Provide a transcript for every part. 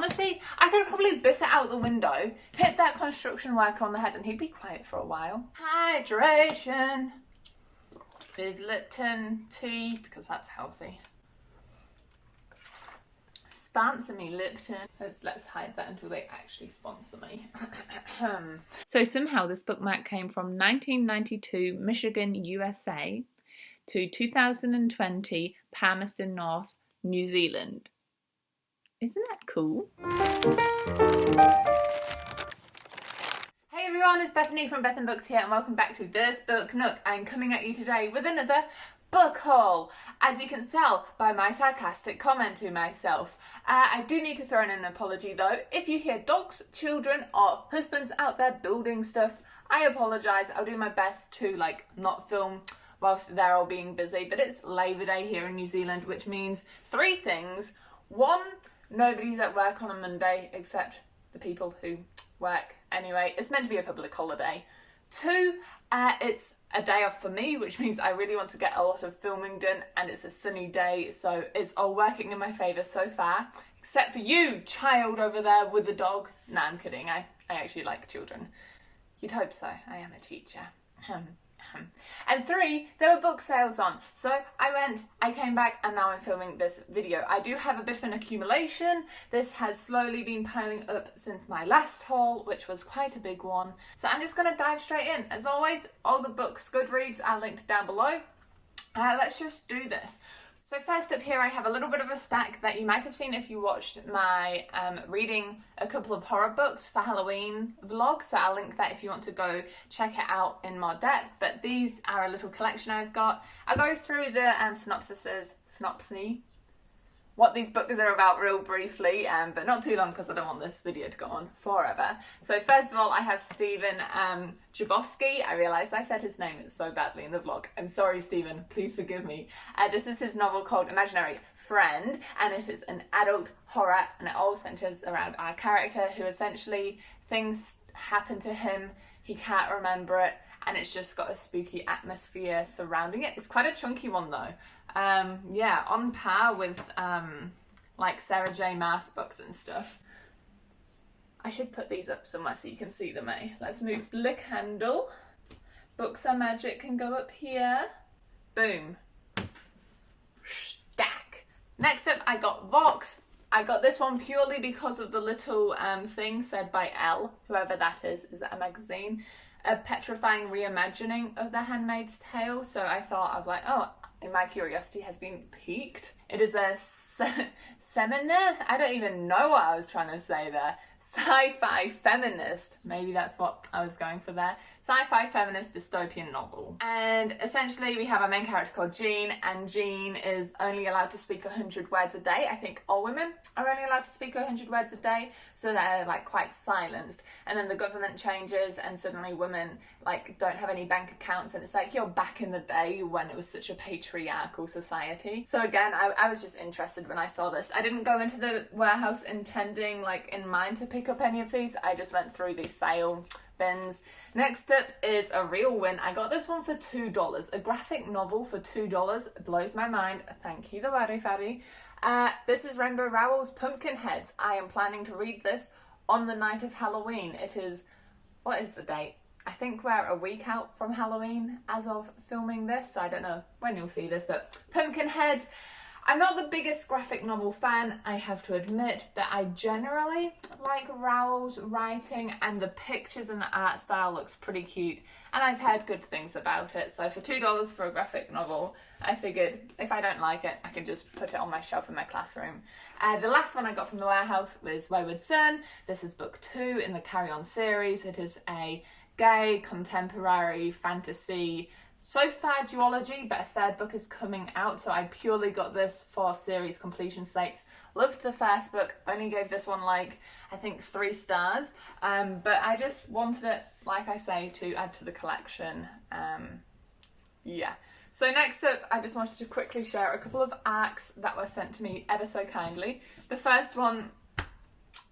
Honestly, I could probably biff it out the window, hit that construction worker on the head, and he'd be quiet for a while. Hydration with Lipton tea, because that's healthy. Sponsor me, Lipton. Let's hide that until they actually sponsor me. So somehow this bookmark came from 1992 Michigan, USA to 2020 Palmerston North, New Zealand. Isn't that cool? Hey everyone, it's Bethany from Beth and Books here, and welcome back to This Book Nook. I'm coming at you today with another book haul, as you can tell by my sarcastic comment to myself. I do need to throw in an apology though. If you hear dogs, children or husbands out there building stuff, I apologise. I'll do my best to not film whilst they're all being busy, but it's Labour Day here in New Zealand, which means three things. One, nobody's at work on a Monday except the people who work anyway. It's meant to be a public holiday. Two, it's a day off for me, which means I really want to get a lot of filming done, and it's a sunny day, so it's all working in my favour so far, except for you, child over there with the dog. Nah, I'm kidding. I actually like children. You'd hope so. I am a teacher. And three, there were book sales on, so I came back, and now I'm filming this video. I do have a bit of an accumulation. This has slowly been piling up since my last haul, which was quite a big one, so I'm just going to dive straight in. As always, all the books Goodreads are linked down below. Let's just do this. So first up here I have a little bit of a stack that you might have seen if you watched my reading a couple of horror books for Halloween vlog, so I'll link that if you want to go check it out in more depth. But these are a little collection I've got. I'll go through the synopsis, what these books are about real briefly, but not too long because I don't want this video to go on forever. So first of all, I have Stephen Chbosky. I realised I said his name so badly in the vlog. I'm sorry, Stephen. Please forgive me. This is his novel called Imaginary Friend, and it is an adult horror, and it all centres around our character who essentially things happen to him, he can't remember it, and it's just got a spooky atmosphere surrounding it. It's quite a chunky one though. Yeah, on par with Sarah J Maas books and stuff. I should put these up somewhere so you can see them, eh? Let's move the candle. Books Are Magic can go up here. Boom. Stack. Next up, I got Vox. I got this one purely because of the little thing said by Elle, whoever that is. Is that a magazine? A petrifying reimagining of The Handmaid's Tale. So I thought, I was like, oh, my curiosity has been piqued. It is a seminar? I don't even know what I was trying to say there. Sci-fi feminist. Maybe that's what I was going for there. Sci-fi feminist dystopian novel. And essentially we have our main character called Jean, and Jean is only allowed to speak 100 words a day. I think all women are only allowed to speak 100 words a day, so they're quite silenced. And then the government changes and suddenly women don't have any bank accounts, and it's you're back in the day when it was such a patriarchal society. So again, I was just interested when I saw this. I didn't go into the warehouse intending in mind to pick up any of these. I just went through these sale bins. Next up is a real win. I got this one for $2. A graphic novel for $2 blows my mind. Thank you, the Wari Fari. This is Rainbow Rowell's Pumpkinheads. I am planning to read this on the night of Halloween. It is, what is the date? I think we're a week out from Halloween as of filming this, so I don't know when you'll see this, but Pumpkinheads. I'm not the biggest graphic novel fan, I have to admit, but I generally like Rowell's writing, and the pictures and the art style looks pretty cute, and I've heard good things about it. So for $2 for a graphic novel, I figured if I don't like it, I can just put it on my shelf in my classroom. The last one I got from the warehouse was Wayward Sun. This is book 2 in the Carry On series. It is a gay, contemporary, fantasy, so far duology, but a third book is coming out, so I purely got this for series completion sakes. Loved the first book, only gave this one I think 3 stars, but I just wanted it, like I say, to add to the collection. Yeah. So next up, I just wanted to quickly share a couple of arcs that were sent to me ever so kindly. The first one,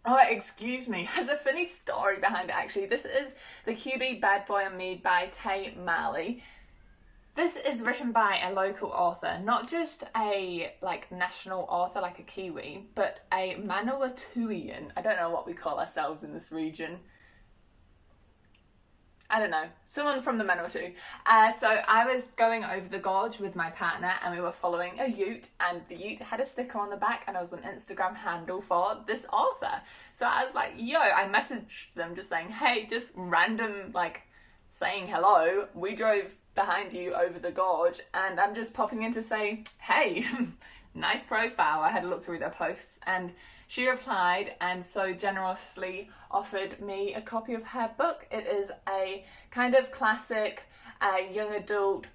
oh, excuse me, has a funny story behind it actually. This is The QB Bad Boy and Me by Tay Marley. This is written by a local author, not just a like national author like a Kiwi, but a Manawatuian. I don't know what we call ourselves in this region. I don't know, someone from the Manawatu. So I was going over the gorge with my partner and we were following a ute, and the ute had a sticker on the back and it was an Instagram handle for this author. So I was like, yo, I messaged them just saying, hey, just random like saying hello. We drove behind you over the gorge and I'm just popping in to say, hey, nice profile. I had a look through their posts, and she replied and so generously offered me a copy of her book. It is a kind of classic young adult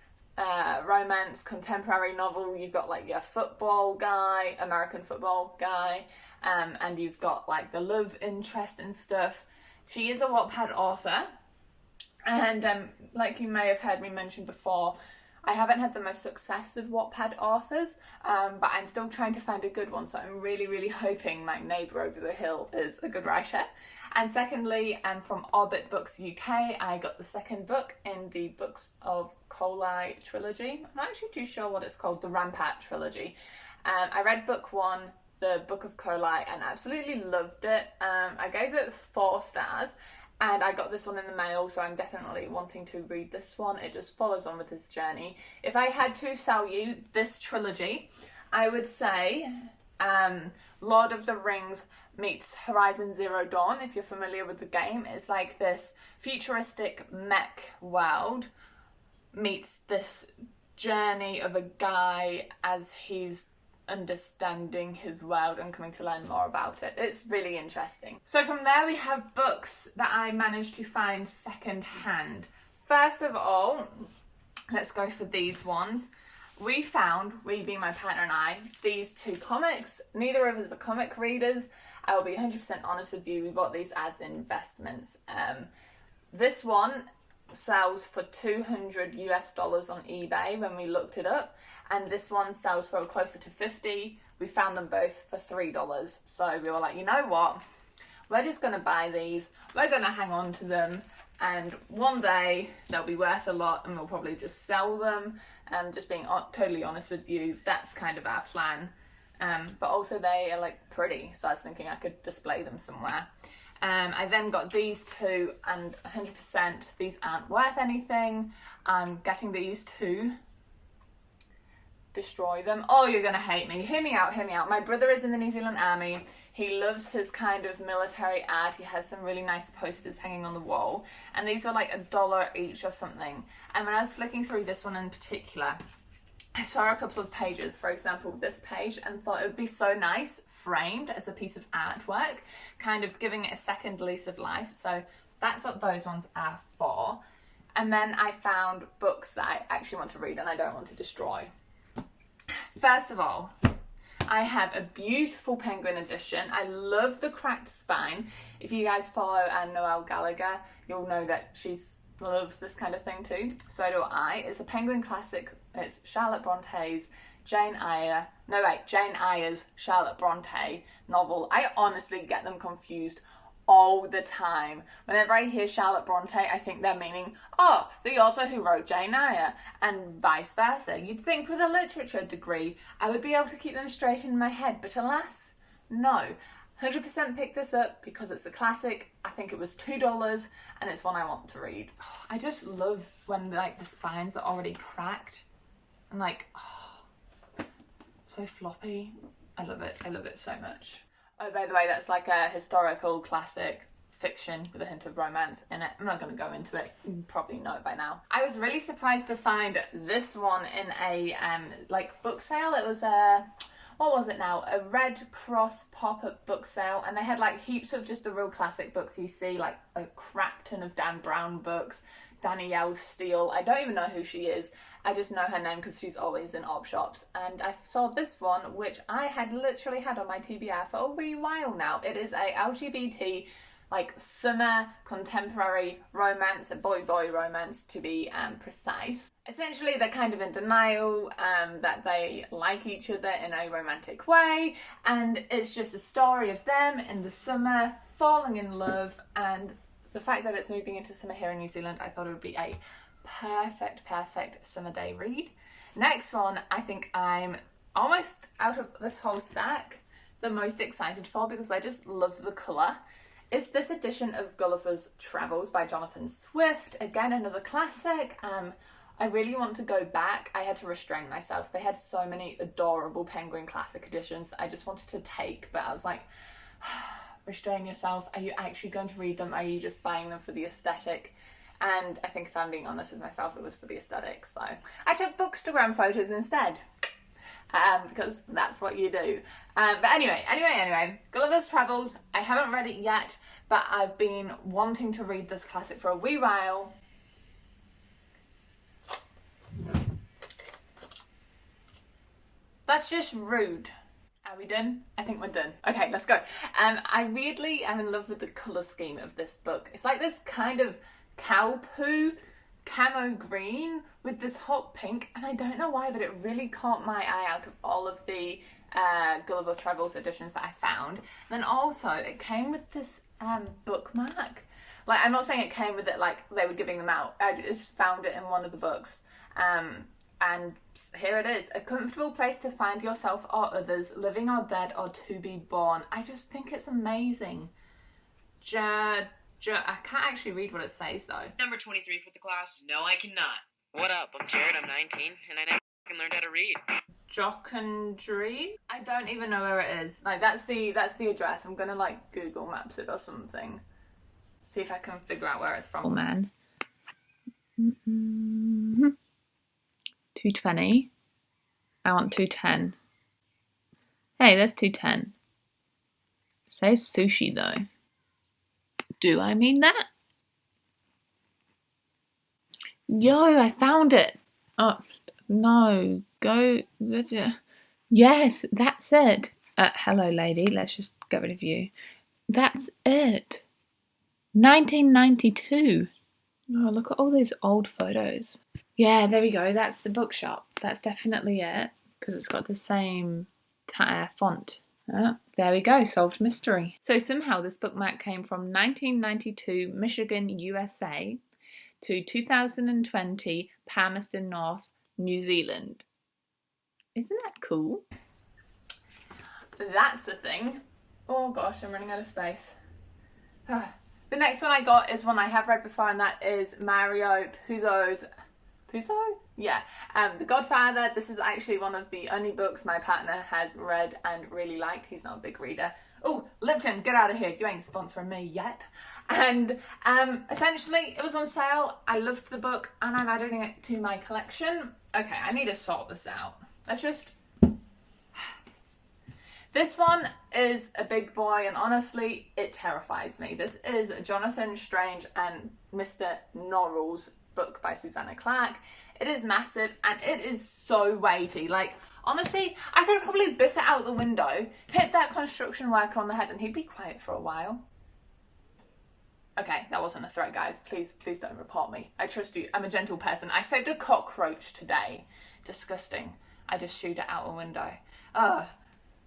romance contemporary novel. You've got like your football guy, American football guy, and you've got like the love interest and stuff. She is a Wattpad author, and like you may have heard me mention before, I haven't had the most success with Wattpad authors, but I'm still trying to find a good one, so I'm really hoping my neighbour over the hill is a good writer. And secondly, from Orbit Books UK, I got the second book in the Books of Coligh trilogy. I'm not actually too sure what it's called, the Rampart Trilogy. I read book 1, the Book of Coligh, and absolutely loved it. I gave it 4 stars. And I got this one in the mail, so I'm definitely wanting to read this one. It just follows on with his journey. If I had to sell you this trilogy, I would say Lord of the Rings meets Horizon Zero Dawn, if you're familiar with the game. It's like this futuristic mech world meets this journey of a guy as he's understanding his world and coming to learn more about it. It's really interesting. So from there we have books that I managed to find second hand. First of all, let's go for these ones. We found, we being my partner and I, these 2 comics. Neither of us are comic readers. I will be 100% honest with you, we bought these as investments. This one sells for $200 on eBay when we looked it up, and this one sells for closer to $50. We found them both for $3, so we were like, you know what, we're just gonna buy these, we're gonna hang on to them, and one day they'll be worth a lot and we'll probably just sell them. Just being totally honest with you, that's kind of our plan. But also they are like pretty, so I was thinking I could display them somewhere. I then got these 2, and 100% these aren't worth anything. I'm getting these to destroy them. Oh, you're gonna hate me. Hear me out, hear me out. My brother is in the New Zealand Army. He loves his kind of military art. He has some really nice posters hanging on the wall, and these were like $1 each or something. And when I was flicking through this one in particular, I saw a couple of pages, for example this page, and thought it would be so nice framed as a piece of artwork, kind of giving it a second lease of life. So that's what those ones are for. And then I found books that I actually want to read and I don't want to destroy. First of all, I have a beautiful penguin edition. I love the cracked spine. If you guys follow Noelle Gallagher, you'll know that she loves this kind of thing too. So do I. It's a penguin classic. It's Charlotte Bronte's Jane Eyre's Charlotte Bronte novel. I honestly get them confused all the time. Whenever I hear Charlotte Bronte, I think they're meaning, oh, the author who wrote Jane Eyre, and vice versa. You'd think with a literature degree, I would be able to keep them straight in my head, but alas, no. 100% picked this up because it's a classic. I think it was $2 and it's one I want to read. Oh, I just love when like the spines are already cracked and like, oh, so floppy. I love it so much. Oh, by the way, that's like a historical classic fiction with a hint of romance in it. I'm not going to go into it. You probably know it by now. I was really surprised to find this one in a like book sale. It was a, what was it now? A Red Cross pop-up book sale, and they had like heaps of just the real classic books you see, like a crap ton of Dan Brown books. Danielle Steel, I don't even know who she is. I just know her name because she's always in op shops. And I saw this one, which I had literally had on my TBR for a wee while now. It is a LGBT, like summer contemporary romance, a boy-boy romance to be precise. Essentially, they're kind of in denial that they like each other in a romantic way, and it's just a story of them in the summer falling in love. And the fact that it's moving into summer here in New Zealand, I thought it would be a perfect summer day read. Next one, I think I'm almost out of this whole stack the most excited for, because I just love the colour, is this edition of Gullivers Travels by Jonathan Swift. Again, another classic. I really want to go back. I had to restrain myself. They had so many adorable Penguin Classic editions that I just wanted to take, but I was like, restrain yourself. Are you actually going to read them? Are you just buying them for the aesthetic? And I think if I'm being honest with myself, it was for the aesthetic. So I took Bookstagram photos instead, because that's what you do. But anyway, Gulliver's Travels. I haven't read it yet, but I've been wanting to read this classic for a wee while. That's just rude. Are we done? I think we're done. Okay, let's go. I weirdly am in love with the colour scheme of this book. It's like this kind of cow poo camo green with this hot pink, and I don't know why, but it really caught my eye out of all of the Gulliver Travels editions that I found. And then also it came with this bookmark. Like, I'm not saying it came with it like they were giving them out. I just found it in one of the books. And here it is: a comfortable place to find yourself or others, living or dead or to be born. I just think it's amazing. I can't actually read what it says though. Number 23 for the class. No, I cannot. What up? I'm Jared, I'm 19, and I never learned how to read. Jockandry? I don't even know where it is. Like, that's the address. I'm gonna like Google Maps it or something. See if I can figure out where it's from. Oh man. 220. I want 210. Hey, there's 210. It says sushi though. Do I mean that? Yo, I found it. Oh, no. Go. Yes, that's it. Hello, lady. Let's just get rid of you. That's it. 1992. Oh, look at all these old photos. Yeah, there we go. That's the bookshop. That's definitely it, because it's got the same font. There we go, solved mystery. So somehow this bookmark came from 1992 Michigan, USA to 2020 Palmerston North, New Zealand. Isn't that cool? That's the thing. Oh gosh, I'm running out of space. The next one I got is one I have read before, and that is Mario Puzo's... Puzo? Yeah. The Godfather. This is actually one of the only books my partner has read and really liked. He's not a big reader. Oh, Lipton, get out of here. You ain't sponsoring me yet. And essentially, it was on sale. I loved the book, and I'm adding it to my collection. Okay, I need to sort this out. Let's just... This one is a big boy, and honestly, it terrifies me. This is Jonathan Strange and Mr Norrell's book by Susanna Clarke. It is massive, and it is so weighty. Like, honestly, I could probably biff it out the window, hit that construction worker on the head, and he'd be quiet for a while. Okay, that wasn't a threat, guys. Please don't report me. I trust you. I'm a gentle person. I saved a cockroach today. Disgusting. I just shooed it out a window. Ugh.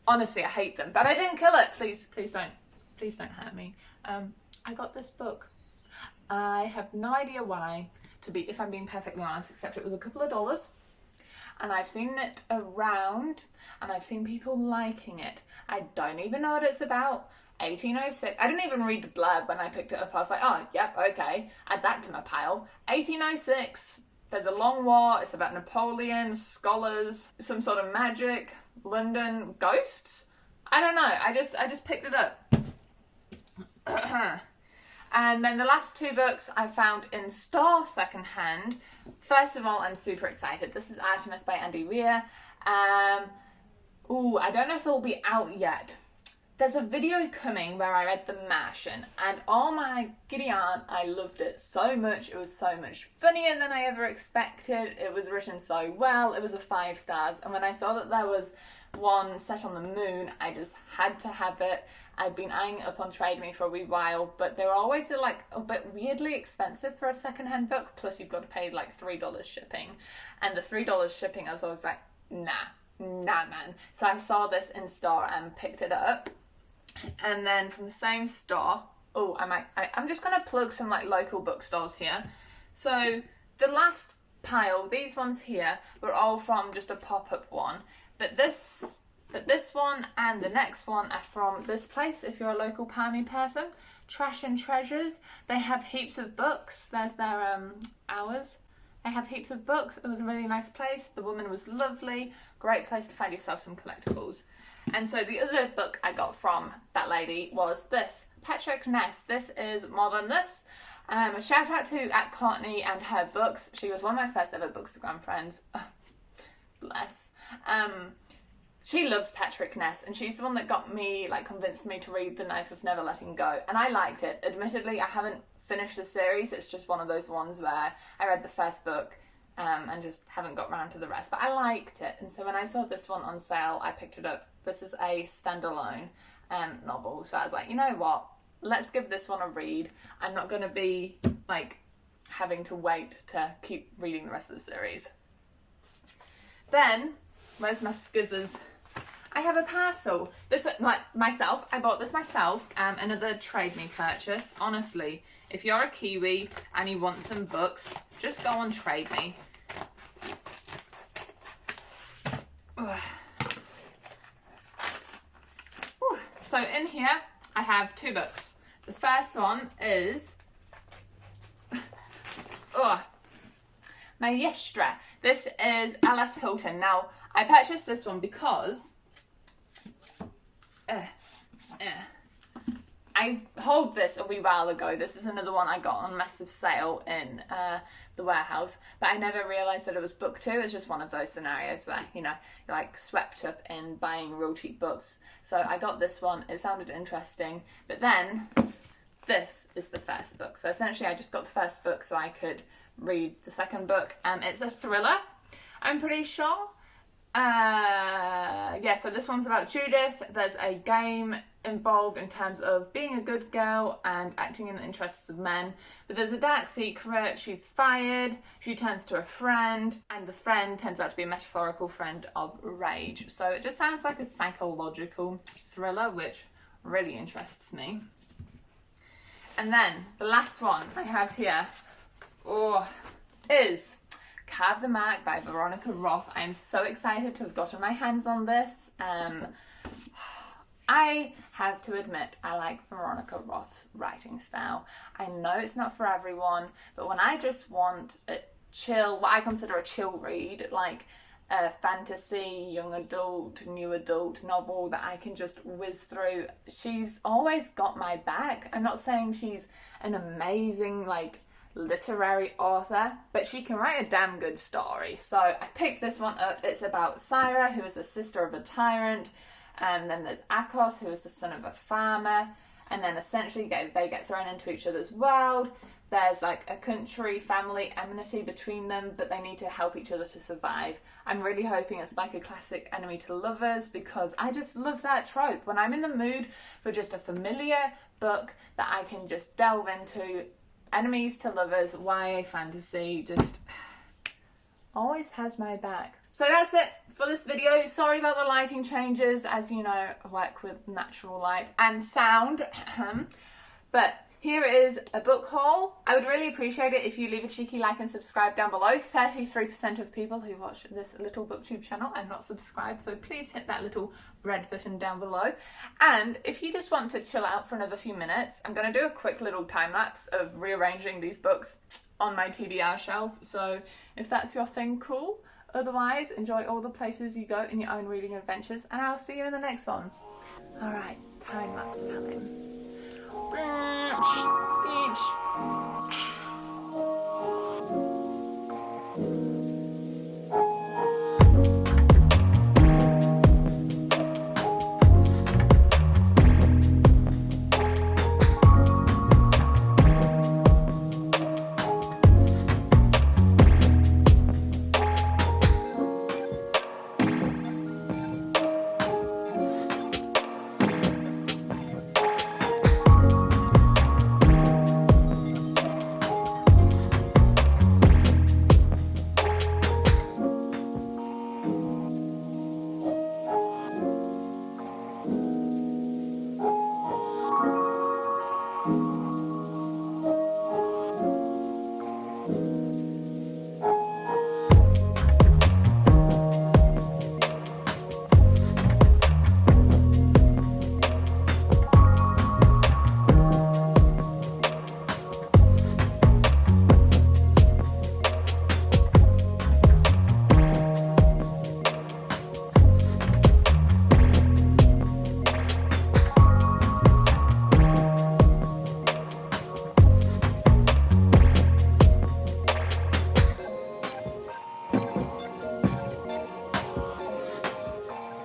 Honestly, I hate them, but I didn't kill it. Please don't hurt me. I got this book. I have no idea why, if I'm being perfectly honest, except it was a couple of dollars, and I've seen it around, and I've seen people liking it. I don't even know what it's about. 1806. I didn't even read the blurb when I picked it up. I was like, oh, yep, okay. Add that to my pile. 1806. There's a long war. It's about Napoleon, scholars, some sort of magic, London, ghosts. I don't know. I just picked it up. And then the last two books I found in store secondhand. First of all, I'm super excited. This is Artemis by Andy Weir. I don't know if it'll be out yet. There's a video coming where I read The Martian, and oh my giddy aunt, I loved it so much. It was so much funnier than I ever expected. It was written so well. It was a 5 stars, and when I saw that there was one set on the moon, I just had to have it. I'd been eyeing it up on Trade Me for a wee while, but they were always like a bit weirdly expensive for a secondhand book, plus you've got to pay like $3 shipping, and the $3 shipping I was always like, nah man. So I saw this in store and picked it up. And then from the same store, I'm just going to plug some like local bookstores here. So the last pile, these ones here, were all from just a pop-up one. But this one and the next one are from this place, if you're a local Palmy person. Trash and Treasures. They have heaps of books. There's their hours. They have heaps of books. It was a really nice place. The woman was lovely. Great place to find yourself some collectibles. And so the other book I got from that lady was this, Patrick Ness. This is More Than This. A shout out to Courtney and her books. She was one of my first ever Bookstagram friends. Bless. She loves Patrick Ness, and she's the one that got me, like, convinced me to read The Knife of Never Letting Go. And I liked it. Admittedly, I haven't finished the series. It's just one of those ones where I read the first book and just haven't got round to the rest. But I liked it. And so when I saw this one on sale, I picked it up. This is a standalone novel. So I was like, you know what? Let's give this one a read. I'm not going to be, like, having to wait to keep reading the rest of the series. Then, where's my skizzers? I have a parcel. This one, like, myself, I bought this myself. Another Trade Me purchase. Honestly, if you're a Kiwi and you want some books, just go on Trade Me. So in here, I have two books. The first one is Maestra. This is Alice Hilton. Now, I purchased this one because I hauled this a wee while ago. This is another one I got on massive sale in the warehouse, but I never realised that it was book two. It's just one of those scenarios where, you know, you're like swept up in buying real cheap books. So I got this one. It sounded interesting, but then this is the first book. So essentially I just got the first book so I could read the second book. It's a thriller, I'm pretty sure. Yeah, so this one's about Judith. There's a game involved in terms of being a good girl and acting in the interests of men. But there's a dark secret. She's fired. She turns to a friend, and the friend turns out to be a metaphorical friend of rage. So it just sounds like a psychological thriller, which really interests me. And then the last one I have here is Carve the Mark by Veronica Roth. I'm so excited to have gotten my hands on this. I have to admit, I like Veronica Roth's writing style. I know it's not for everyone, but when I just want a chill, what I consider a chill read, like a fantasy, young adult, new adult novel that I can just whiz through, she's always got my back. I'm not saying she's an amazing, like, literary author, but she can write a damn good story. So I picked this one up. It's about Syra, who is the sister of a tyrant, and then there's Akos, who is the son of a farmer, and then essentially they get thrown into each other's world. There's like a country family enmity between them, but they need to help each other to survive. I'm really hoping it's like a classic enemy to lovers, because I just love that trope. When I'm in the mood for just a familiar book that I can just delve into, enemies to lovers, YA fantasy, just always has my back. So that's it for this video. Sorry about the lighting changes. As you know, I work with natural light and sound. But here is a book haul. I would really appreciate it if you leave a cheeky like and subscribe down below. 33% of people who watch this little booktube channel are not subscribed, so please hit that little red button down below. And if you just want to chill out for another few minutes, I'm going to do a quick little time lapse of rearranging these books on my TBR shelf. So if that's your thing, cool. Otherwise, enjoy all the places you go in your own reading adventures, and I'll see you in the next one. Alright, time lapse time.